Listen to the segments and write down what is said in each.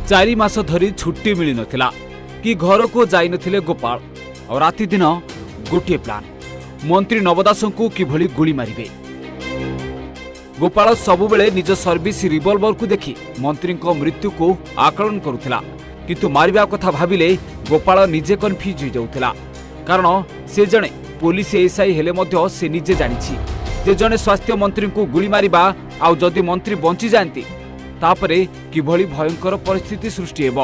4 मास धरी छुट्टी मिली नथिला कि घर को जाई नथिले गोपाल और राति दिन गोटे प्लान मंत्री नव दास को किभली गोली मारिबे। गोपाल सबुबेले निज सर्विस रिवॉल्वर को देखि मंत्री मृत्यु को आकलन करुथिला किंतु मारिबा कथा भाबिले गोपाल निजे कन्फ्यूज हो जाउथिला कारण से जणे पुलिस एसआई हेले मध्य से निजे जानिछि जे जणे स्वास्थ्य मंत्री को गोली मारिबा आउ जदि मंत्री बंची जांती तापरे किभली भयंकर परिस्थिति सृष्टि हेबो।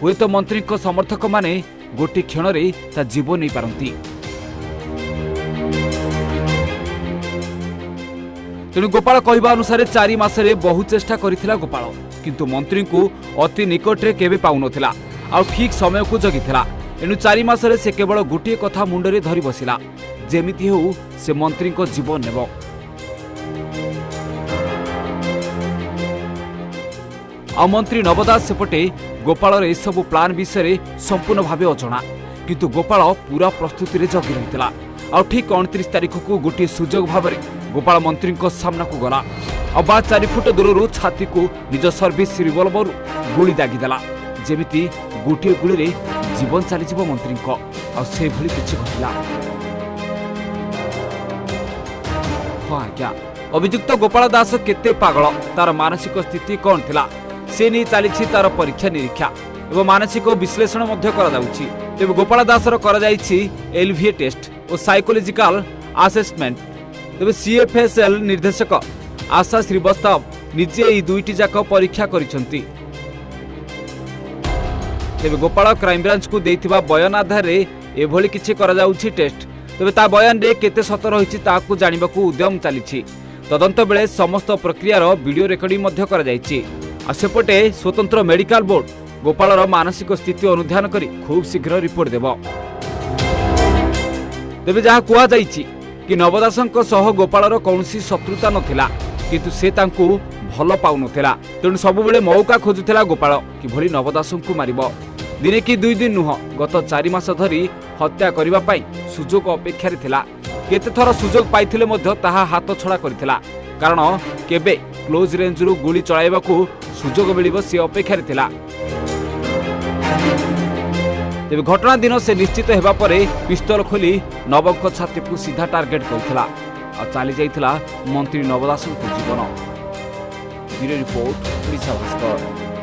हुए तो मंत्री समर्थक माने गोटे क्षण रे ता जीवन नहीं पारंती। तेणु गोपाल कहवा अनुसार 4 मासरे बहु चेष्टा करिथिला गोपाल किंतु मंत्री को अति निकटरे केबे पाउनथिला आ ठीक समय को जगिथिला। एणु 4 मासरे से केवल गोटे कथा मुंडरे धरी बसिला जेमिति हो से मंत्री को जीवन नेब। आ मंत्री नवदास सेपटे गोपाल एसबू प्लान विषय संपूर्ण भाव अजणा किंतु गोपाल पूरा प्रस्तुति रे जगी रहितला आ ठीक 29 तारिख को गोटे सुजोग भाव गोपाल मंत्री सामना को गला और 4 फुट दूर छाती को निज सर्विस रिवॉल्वर गोली दागिदेला जेमिति गोटे गुली जीवन चलीज मंत्री से भली किछि घटिला। हाँ आज्ञा अभियुक्त गोपाल दास केते पागल तार मानसिक स्थिति कौन थिला से नहीं चली तार परीक्षा निरीक्षा एवं मानसिक विश्लेषण तेज गोपाल दासर एलवीए टेस्ट और साइकोलॉजिकल असेसमेंट तेज सीएफएसएल निर्देशक आशा श्रीवास्तव निजे यह दुईटी जाक परीक्षा करिसेंती। तेज गोपाल क्राइमब्रांच को देथिबा बयान आधार एभली किछि करा जाउछि टेस्ट तेज ता बयान रे केते सत रहिछि ताकू जानिबाकू उद्यम चलीछि। तदंत बेले समस्त प्रक्रियार वीडियो रेकर्डिंग मध्य करा जाइछि। सेपटे स्वतंत्र मेडिकल बोर्ड गोपालर मानसिक स्थिति अनुध्यान करी खूब शीघ्र रिपोर्ट देव। तेबे जहाँ कुआ जाइछि कि नवदासंक सह गोपालर कौनसी शत्रुता नथिला किंतु से तांकू भल पाउनथिला तेणु सबुबेले मौका खोजुथिला गोपाल किभली नवदासंकू मारिबो। दिने कि 2 दिन नुह गत 4 मास धरी हत्या करिबा पाई सुजोग अपेक्षा थिला। केते थर सुजोग पाइथिले मध्य ताहा हाथ छड़ा करथिला कारण केबे क्लोज रेंज रु गोली चलाइबाकू सुजोग मिलिबो से अपेक्षा थिला। तेबे घटना दिन से निश्चित हेबा परे पिस्तल खोली नवक छाती को सीधा टार्गेट करथिला और चली जाइथिला मंत्री नवदासंक जीवन। Bureau report Odisha Bhaskar.